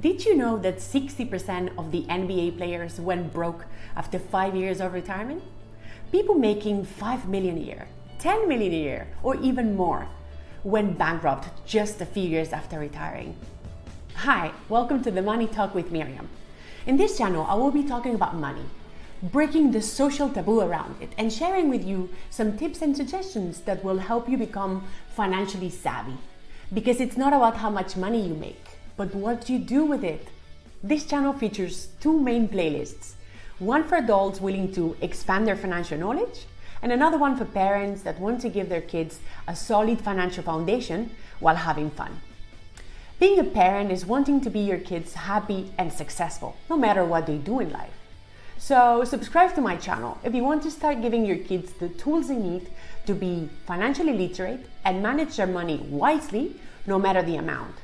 Did you know that 60% of the NBA players went broke after 5 years of retirement? People making 5 million a year, 10 million a year, or even more went bankrupt just a few years after retiring. Hi, welcome to the Money Talk with Miriam. In this channel, I will be talking about money, breaking the social taboo around it, and sharing with you some tips and suggestions that will help you become financially savvy. Because it's not about how much money you make, but what you do with it. This channel features two main playlists. One for adults willing to expand their financial knowledge, and another one for parents that want to give their kids a solid financial foundation while having fun. Being a parent is wanting to be your kids happy and successful, no matter what they do in life. So subscribe to my channel if you want to start giving your kids the tools they need to be financially literate and manage their money wisely, no matter the amount.